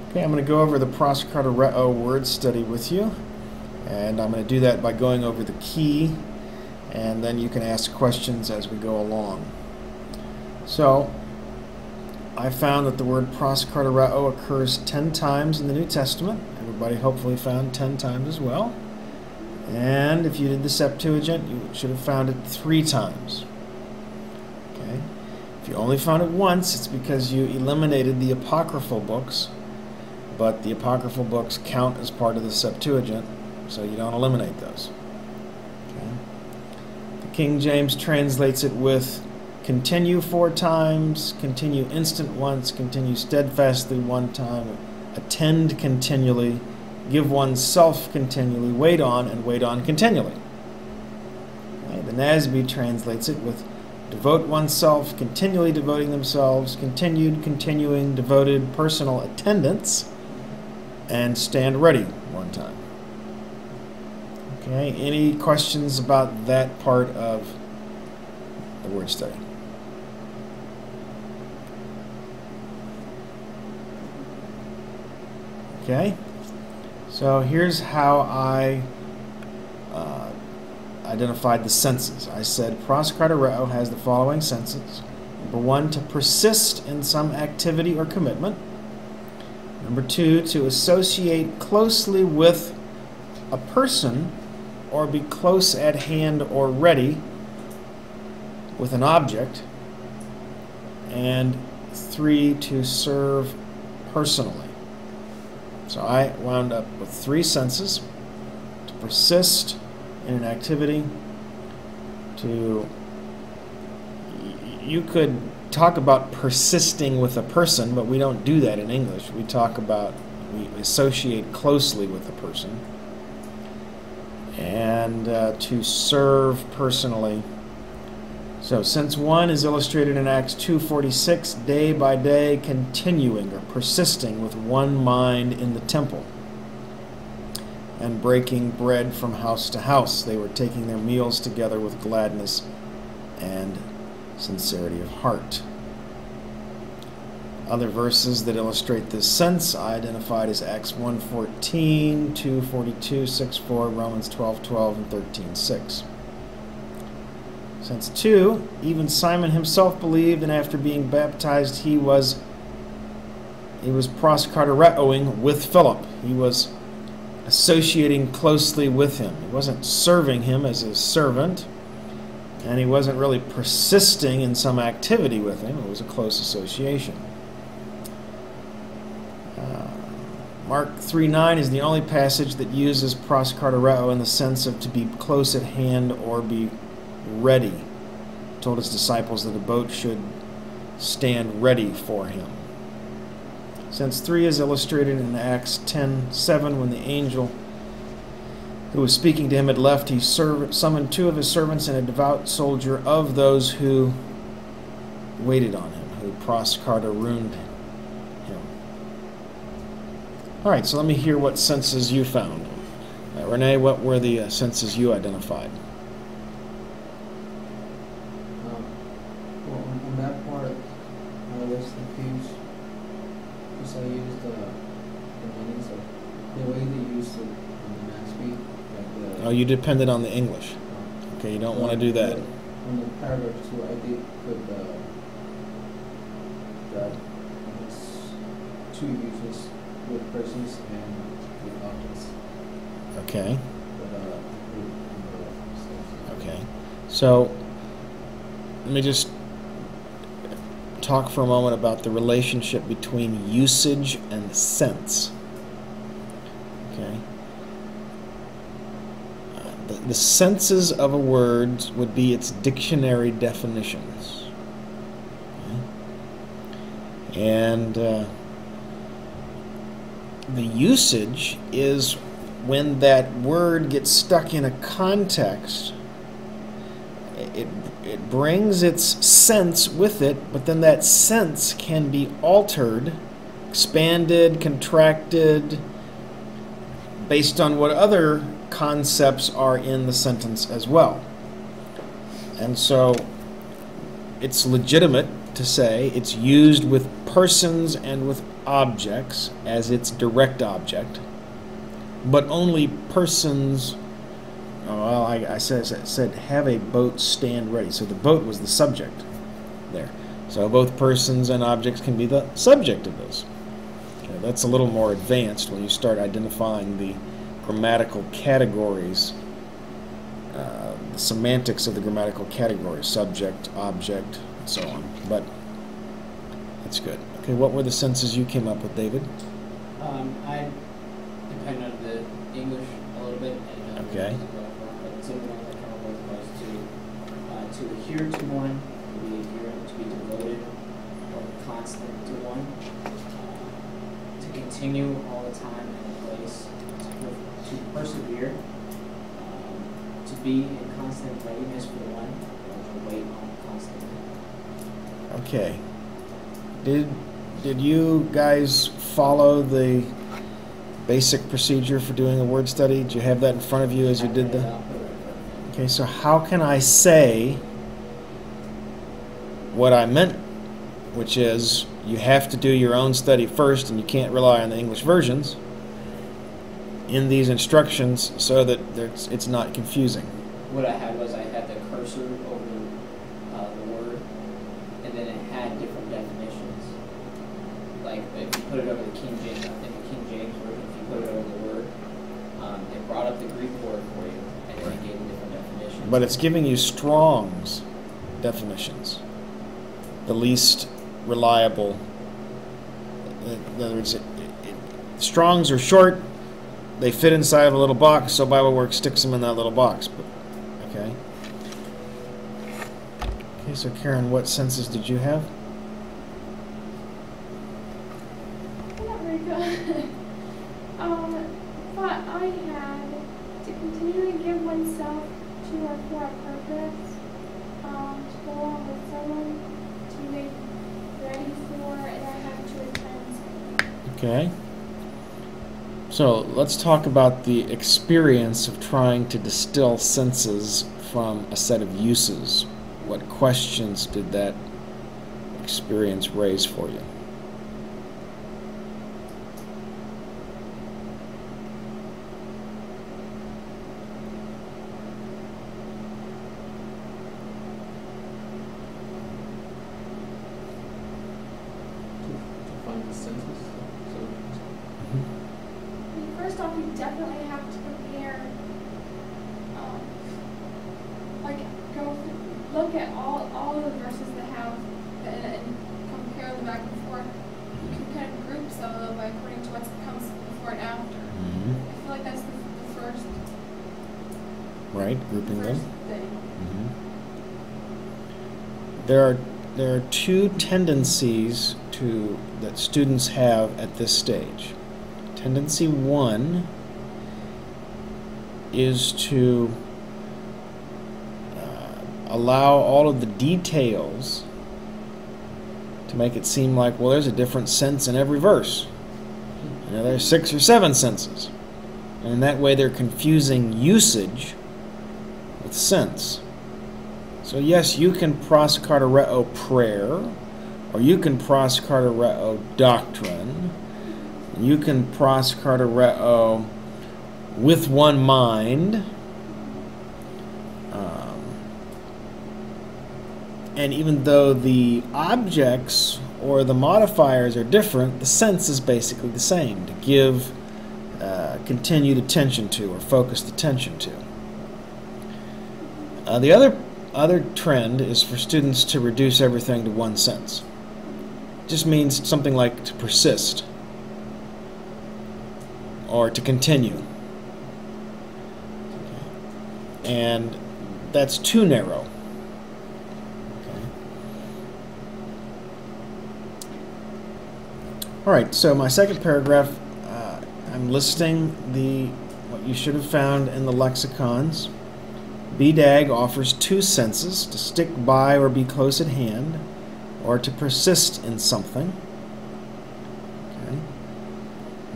Okay, I'm going to go over the Prokarterew word study with you, and I'm going to do that by going over the key, and then you can ask questions as we go along. So, I found that the word proskatereo occurs 10 times in the New Testament. Everybody hopefully found 10 times as well. And if you did the Septuagint, you should have found it 3 times. Okay. If you only found it once, it's because you eliminated the apocryphal books, but the apocryphal books count as part of the Septuagint, so you don't eliminate those. Okay. The King James translates it with continue 4 times, continue instant once, continue steadfastly 1 time, attend continually, give oneself continually, wait on, and wait on continually. Okay. The NASB translates it with devote oneself, continually devoting themselves, continued, continuing, devoted, personal attendance, and stand ready 1 time. Okay, any questions about that part of the word study? Okay, so here's how I identified the senses. I said proskatereo has the following senses. Number 1, to persist in some activity or commitment. Number 2, to associate closely with a person or be close at hand or ready with an object. And 3, to serve personally. So I wound up with 3 senses: to persist in an activity, you could talk about persisting with a person, but we don't do that in English. We associate closely with a person. And to serve personally. So since 1 is illustrated in Acts 2:46, day by day continuing or persisting with one mind in the temple and breaking bread from house to house. They were taking their meals together with gladness and sincerity of heart. Other verses that illustrate this sense I identified as Acts 1:14, 2:42, 6:4, Romans 12:12, and 13:6. Sense 2, even Simon himself believed, and after being baptized, he was proskatereoing with Philip. He was associating closely with him. He wasn't serving him as a servant, and he wasn't really persisting in some activity with him. It was a close association. Mark 3:9 is the only passage that uses proskatereo in the sense of to be close at hand or be ready. He told his disciples that a boat should stand ready for him. Sense 3 is illustrated in Acts 10:7 when the angel who was speaking to him had left. He summoned 2 of his servants and a devout soldier of those who waited on him, who proskaterewed him. All right, so let me hear what senses you found. Renee, what were the senses you identified? Well, on that part, I was confused because I used the meanings of the way they used it on the NASB. Oh, you depended on the English. Okay, you don't want to do that. On the paragraph 2, I did put that it's 2 uses with persons and with objects. Okay. Okay. So let me just talk for a moment about the relationship between usage and sense. Okay. The senses of a word would be its dictionary definitions. Okay. And the usage is when that word gets stuck in a context. It brings its sense with it, but then that sense can be altered, expanded, contracted, based on what other concepts are in the sentence as well. And so it's legitimate to say it's used with persons and with objects as its direct object, but only persons. Oh, well, I said have a boat stand ready. So the boat was the subject there. So both persons and objects can be the subject of those. Okay, that's a little more advanced when you start identifying the grammatical categories, the semantics of the grammatical categories, subject, object, and so on. But that's good. Okay, what were the senses you came up with, David? I depended on the English a little bit. And, okay. But some of the ones I came up with was to adhere to one, to be adherent, to be devoted, or constant to one, to continue all the time in a place, to persevere, to be in constant readiness for one, or to wait on constantly. Okay. Did you guys follow the basic procedure for doing a word study? Did you have that in front of you as you did the... Okay, so how can I say what I meant, which is you have to do your own study first and you can't rely on the English versions in these instructions so that it's not confusing? What I had was I had the cursor over the word, and then it had different definitions. Like if you put it over the King James, in the King James version, if you put it over the word, it brought up the Greek word for you, and then it gave you different definitions. But it's giving you Strong's definitions, the least reliable. In other words, Strong's are short. They fit inside of a little box, so BibleWorks sticks them in that little box. But, okay. Okay, so Karen, what senses did you have? Not very good. But I had to continually give oneself to or for a purpose, to go on with someone, to make ready for, and I had to attend something. Okay. So let's talk about the experience of trying to distill senses from a set of uses. What questions did that experience raise for you? To find the senses. First off, you definitely have to compare, look at all of the verses that have, and compare them back and forth. You can kind of group some of them according to what comes before and after. Mm-hmm. I feel like that's the first. Right, grouping them. Thing. Mm-hmm. There are two tendencies that students have at this stage. Tendency one is to allow all of the details to make it seem like, well, there's a different sense in every verse. You know, there's 6 or 7 senses. And in that way, they're confusing usage with sense. So yes, you can proskatereo prayer, or you can proskatereo doctrine. You can proskatereo with one mind. And even though the objects or the modifiers are different, the sense is basically the same, to give continued attention to or focused attention to. The other trend is for students to reduce everything to one sense. It just means something like to persist or to continue. And that's too narrow. All right, so my second paragraph, I'm listing what you should have found in the lexicons. BDAG offers 2 senses: to stick by or be close at hand, or to persist in something. Okay.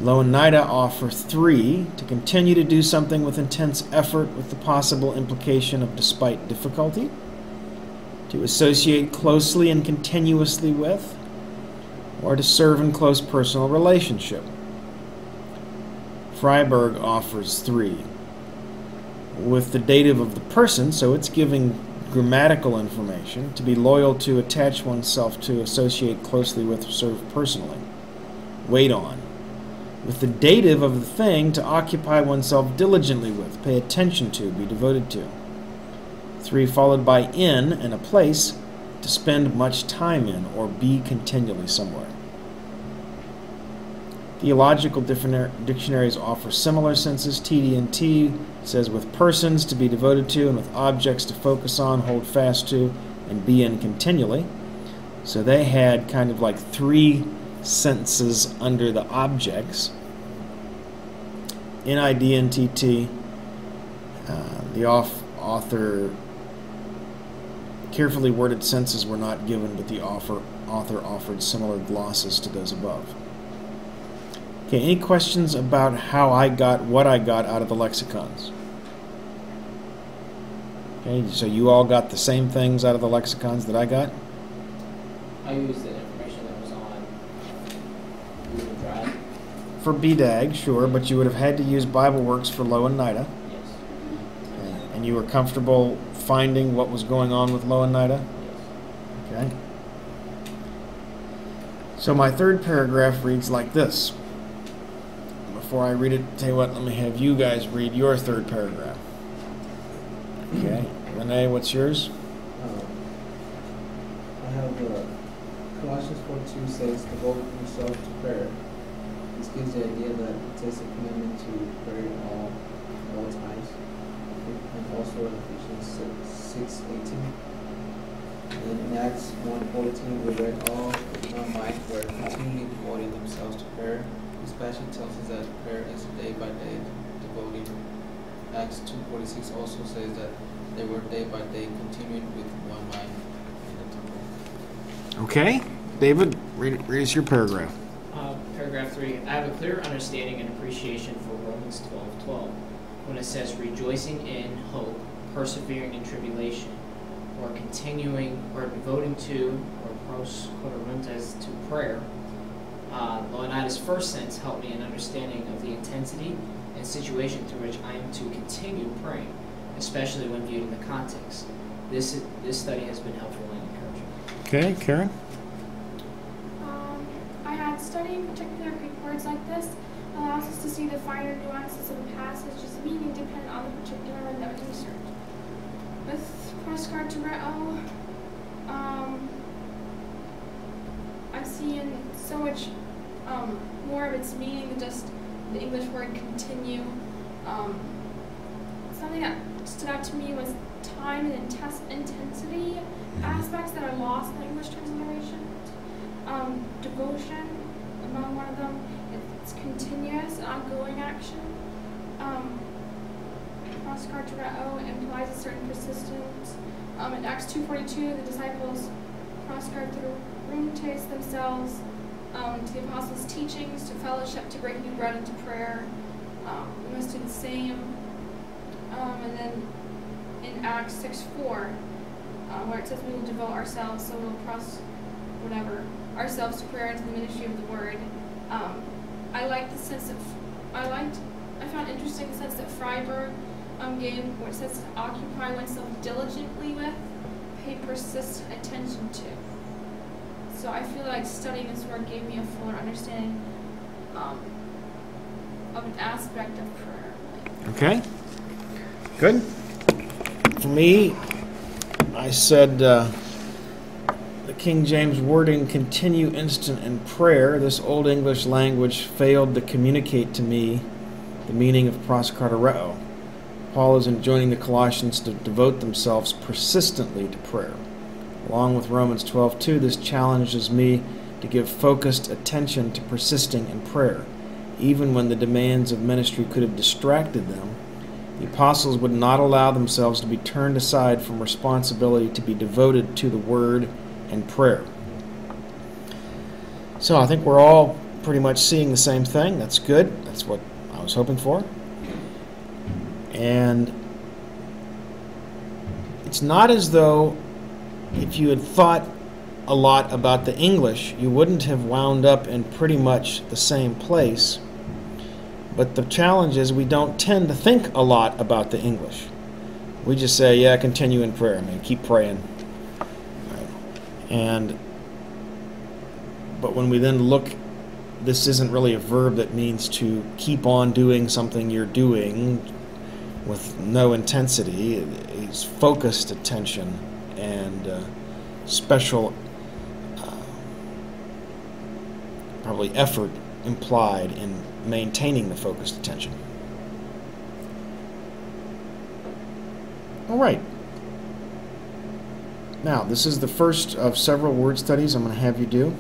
Louw-Nida offer 3: to continue to do something with intense effort with the possible implication of despite difficulty, to associate closely and continuously with, or to serve in close personal relationship. Freiberg offers 3. With the dative of the person, so it's giving grammatical information, to be loyal to, attach oneself to, associate closely with, serve personally. Wait on. With the dative of the thing, to occupy oneself diligently with, pay attention to, be devoted to. 3 followed by in and a place, to spend much time in or be continually somewhere. Theological dictionaries offer similar senses. TD&T says with persons to be devoted to and with objects to focus on, hold fast to, and be in continually. So they had kind of like 3 sentences under the objects. In IDNTT, the author carefully worded senses were not given, but the author offered similar glosses to those above. Okay, any questions about how I got what I got out of the lexicons? Okay, so you all got the same things out of the lexicons that I got? I used the information that was on Google Drive. For BDAG, sure, but you would have had to use BibleWorks for Lo and Nida. Yes. And you were comfortable finding what was going on with Lo and Nida? Yes. Okay. So my third paragraph reads like this. Before I read it, tell you what, let me have you guys read your third paragraph. Okay. Renee, what's yours? I have Colossians 4:2 says, devote yourself to prayer. This gives the idea that it takes a commitment to pray at all times. And also in Ephesians 6:18. And then in Acts 1:14 we read, all with one mind were continually devoting themselves to prayer. This passage tells us that prayer is day by day devoting. Acts 2:46 also says that they were day by day continuing with one mind in the temple. Okay. David, read us your paragraph. Paragraph 3. I have a clear understanding and appreciation for Romans 12:12, when it says rejoicing in hope, persevering in tribulation, or continuing or devoting to, or prokarterew to prayer. Leonidas' first sentence helped me in understanding of the intensity and situation through which I am to continue praying, especially when viewed in the context. This study has been helpful and encouraging. Okay, Karen? I had studying particular Greek words like this allows us to see the finer nuances of the passage's meaning depending on the particular word that was researched. With proskatereo, I see in so much more of its meaning than just the English word continue. Something that stood out to me was time and intensity aspects that are lost in the English transliteration. Devotion, among one of them, it's continuous, ongoing action. Prokarterew implies a certain persistence. In Acts 2:42, the disciples prokarterew themselves to the apostles' teachings, to fellowship, to breaking bread, and to prayer. We must do the same. And then in Acts 6:4, where it says we will devote ourselves, so we'll ourselves to prayer and to the ministry of the word. I like the sense of, I found interesting the sense that Freiberg gave, where it says to occupy oneself diligently with, pay persistent attention to. So I feel like studying this word gave me a fuller understanding of an aspect of prayer. Okay. Good. For me, I said the King James wording, continue instant in prayer. This Old English language failed to communicate to me the meaning of proskatereo. Paul is enjoining the Colossians to devote themselves persistently to prayer. Along with Romans 12:2, this challenges me to give focused attention to persisting in prayer. Even when the demands of ministry could have distracted them, the apostles would not allow themselves to be turned aside from responsibility to be devoted to the Word and prayer. So I think we're all pretty much seeing the same thing. That's good. That's what I was hoping for. And it's not as though if you had thought a lot about the English, you wouldn't have wound up in pretty much the same place. But the challenge is we don't tend to think a lot about the English. We just say, yeah, continue in prayer. I mean, keep praying. But when we then look, this isn't really a verb that means to keep on doing something you're doing with no intensity. It's focused attention and special, probably effort implied in maintaining the focused attention. All right. Now, this is the first of several word studies I'm going to have you do.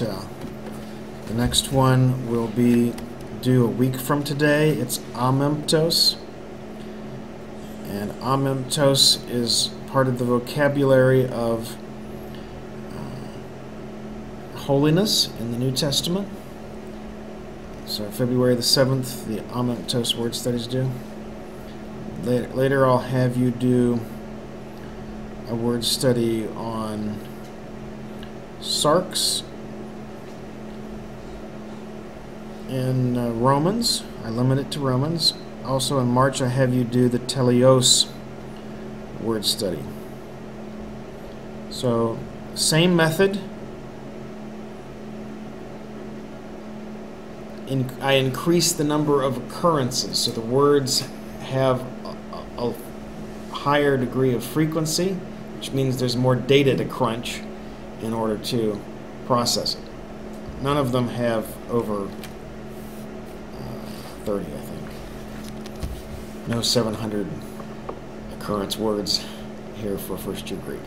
The next one will be due a week from today. It's amemptos. And amemptos is part of the vocabulary of holiness in the New Testament. So February the 7th, the amemptos word studies due. Later I'll have you do a word study on sarx in Romans. I limit it to Romans. Also in March I have you do the teleos word study. So same method. I increase the number of occurrences, so the words have a higher degree of frequency, which means there's more data to crunch in order to process it. None of them have over 30, I think. No 700 occurrence words here for first year Greek.